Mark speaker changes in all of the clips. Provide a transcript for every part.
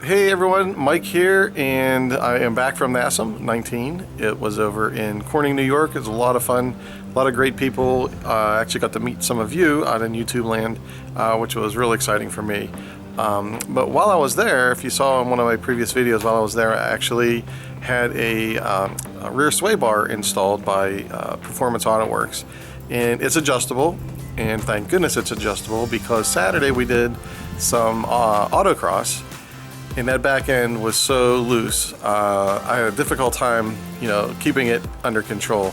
Speaker 1: Hey everyone, Mike here, and I am back from NASM 19. It was over in Corning, New York. It was a lot of fun, a lot of great people. I actually got to meet some of you out in YouTube land, which was really exciting for me. But while I was there, if you saw in one of my previous videos, while I was there, I actually had a rear sway bar installed by Performance Autowerks. And it's adjustable, and thank goodness it's adjustable, because Saturday we did some autocross. And that back end was so loose, I had a difficult time, keeping it under control.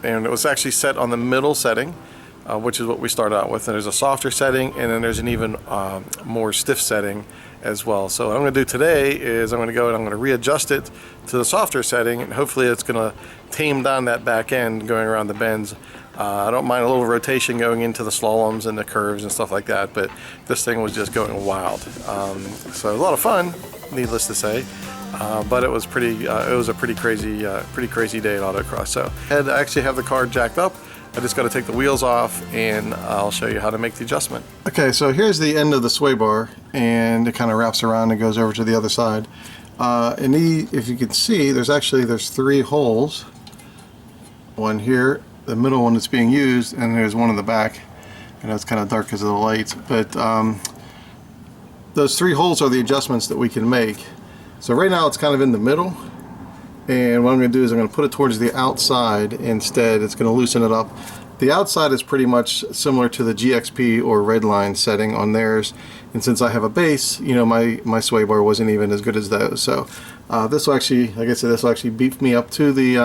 Speaker 1: And it was actually set on the middle setting, which is what we started out with. And there's a softer setting, and then there's an even more stiff setting as well. So what I'm going to do today is I'm going to go and I'm going to readjust it to the softer setting, and hopefully it's going to tame down that back end going around the bends. I don't mind a little rotation going into the slaloms and the curves and stuff like that, but this thing was just going wild. So a lot of fun, needless to say. But it was a pretty crazy day at autocross. So I actually have the car jacked up. I just got to take the wheels off, and I'll show you how to make the adjustment. Okay, so here's the end of the sway bar, and it kind of wraps around and goes over to the other side. And if you can see, there's three holes. One here, the middle one that's being used, and there's one in the back. I know it's kind of dark because of the lights, but those three holes are the adjustments that we can make. So right now it's kind of in the middle, and what I'm going to do is I'm going to put it towards the outside instead. It's going to loosen it up. The outside is pretty much similar to the GXP or Redline setting on theirs, and since I have a base, my sway bar wasn't even as good as those. So this will actually, like I said, this will actually beef me up to the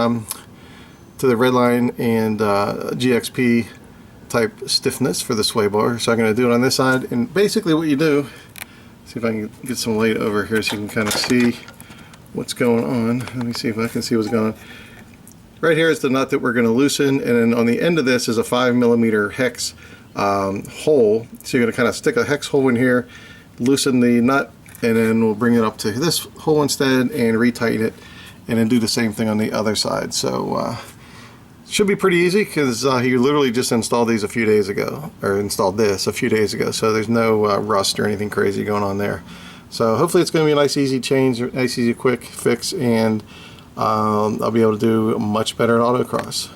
Speaker 1: Redline and GXP type stiffness for the sway bar. So I'm going to do it on this side, and basically what you do, see if I can get some light over here so you can kind of see what's going on. Let me see if I can see what's going on. Right here is the nut that we're going to loosen, and then on the end of this is a 5mm hex hole. So you're going to kind of stick a hex hole in here, loosen the nut, and then we'll bring it up to this hole instead and retighten it, and then do the same thing on the other side. So should be pretty easy, because he literally just installed these a few days ago, or installed this a few days ago, so there's no rust or anything crazy going on there. So hopefully it's going to be a nice easy change, nice easy quick fix, and I'll be able to do much better at autocross.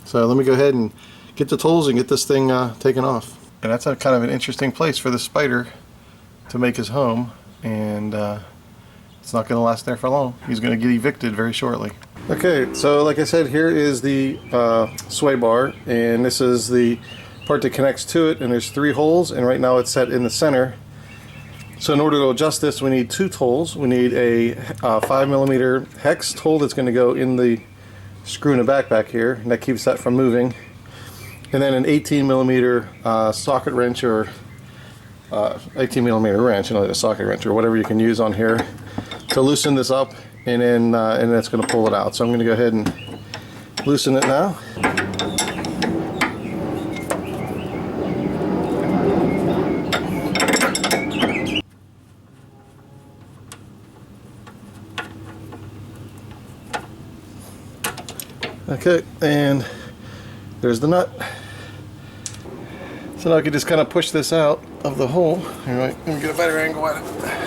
Speaker 1: So let me go ahead and get the tools and get this thing taken off. And that's a kind of an interesting place for the Spider to make his home, and it's not going to last there for long. He's going to get evicted very shortly. Okay, so like I said, here is the sway bar, and this is the part that connects to it, and there's three holes, and right now it's set in the center. So in order to adjust this, we need two tools. We need a 5mm hex tool that's going to go in the screw in the back here, and that keeps that from moving. And then an 18mm socket wrench, or 18mm wrench, a socket wrench, or whatever you can use on here to loosen this up, and then it's going to pull it out. So I'm going to go ahead and loosen it now. Okay, and there's the nut. So now I can just kind of push this out of the hole. All right, let me get a better angle at it.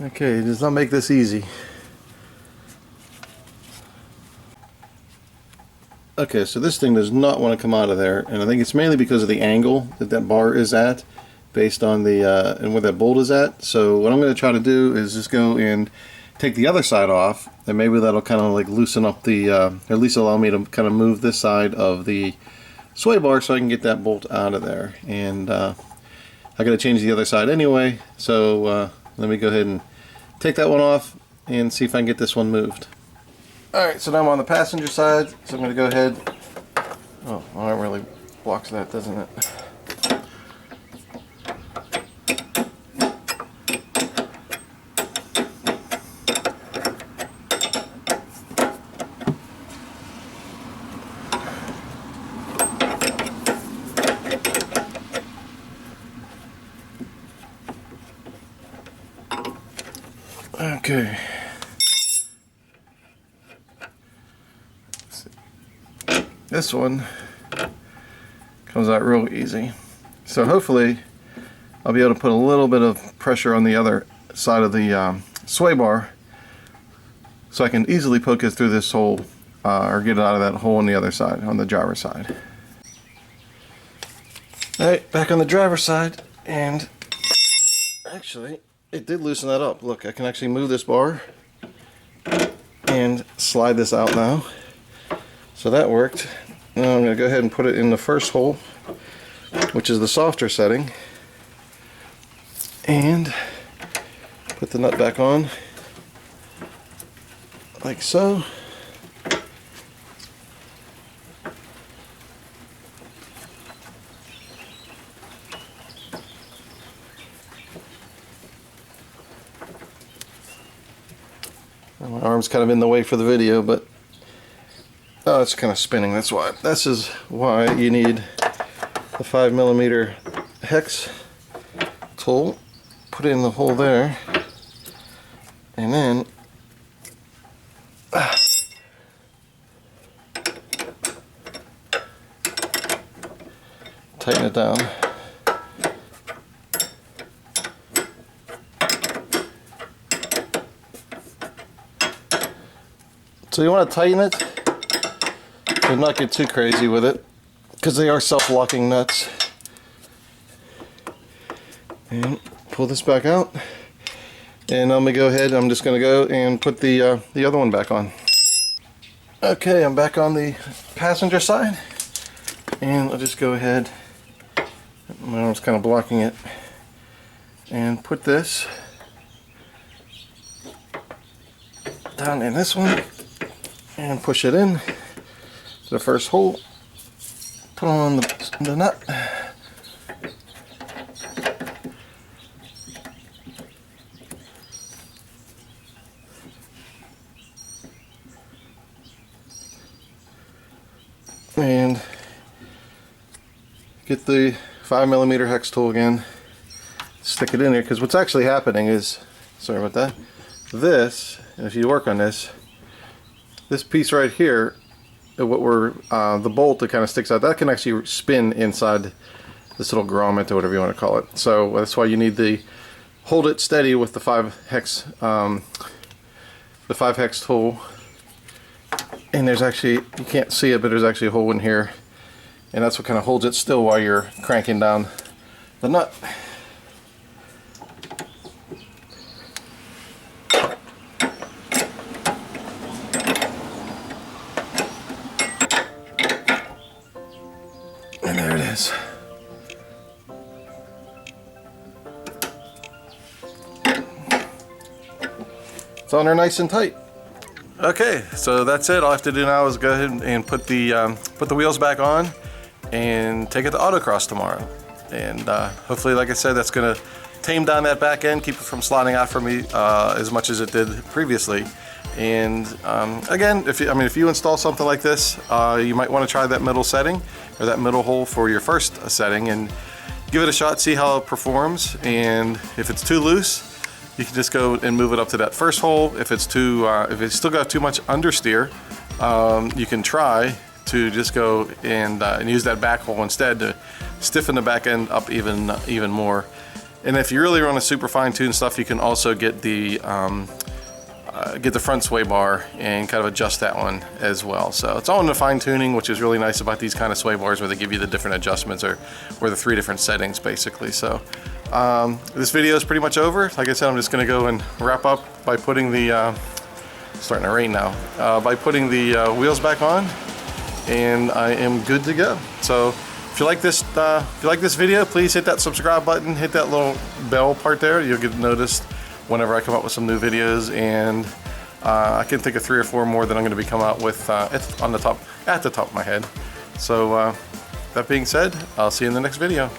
Speaker 1: Okay, it does not make this easy. Okay, so this thing does not want to come out of there, and I think it's mainly because of the angle that bar is at, based on the and where that bolt is at. So what I'm going to try to do is just go and take the other side off, and maybe that'll kind of like loosen up the, or at least allow me to kind of move this side of the sway bar so I can get that bolt out of there. And I got to change the other side anyway, so let me go ahead and take that one off and see if I can get this one moved. Alright, so now I'm on the passenger side, so I'm going to go ahead. Oh, well, that really blocks that, doesn't it? Okay. This one comes out real easy. So hopefully I'll be able to put a little bit of pressure on the other side of the sway bar so I can easily poke it through this hole or get it out of that hole on the other side, on the driver's side. Alright, back on the driver's side, and actually it did loosen that up. Look, I can actually move this bar and slide this out now. So that worked. Now I'm going to go ahead and put it in the first hole, which is the softer setting, and put the nut back on like so. My arm's kind of in the way for the video, but oh, it's kind of spinning. That's why. This is why you need the 5mm hex tool. Put it in the hole there, and then tighten it down. So you want to tighten it and not get too crazy with it, because they are self-locking nuts. And pull this back out, and I'm gonna go ahead. I'm just gonna go and put the other one back on. Okay, I'm back on the passenger side, and I'll just go ahead. My arm's kind of blocking it, and put this down in this one, and push it in to the first hole. Put on the nut. And get the 5mm hex tool again, stick it in there, because what's actually happening is, sorry about that, this, and if you work on this piece right here, what we're the bolt that kind of sticks out, that can actually spin inside this little grommet or whatever you want to call it. So that's why you need the hold it steady with the 5 hex tool. And there's actually, you can't see it, but there's actually a hole in here, and that's what kind of holds it still while you're cranking down the nut. And there it is. It's on there nice and tight. Okay, so that's it. All I have to do now is go ahead and put the wheels back on and take it to autocross tomorrow. And hopefully, like I said, that's going to tame down that back end, keep it from sliding out for me as much as it did previously. And again, if you install something like this, you might want to try that middle setting or that middle hole for your first setting and give it a shot, see how it performs. And if it's too loose, you can just go and move it up to that first hole. If it's if it's still got too much understeer, you can try to just go and use that back hole instead to stiffen the back end up even more. And if you really want to super fine-tune stuff, you can also get the front sway bar and kind of adjust that one as well. So it's all in the fine-tuning, which is really nice about these kind of sway bars, where they give you the different adjustments or the 3 different settings basically. So this video is pretty much over. Like I said, I'm just going to go and wrap up by putting the starting to rain now, by putting the wheels back on, and I am good to go. So if you like this video, please hit that subscribe button, hit that little bell part there. You'll get noticed whenever I come up with some new videos, and I can think of 3 or 4 more that I'm going to be coming out with at the top of my head. So that being said, I'll see you in the next video.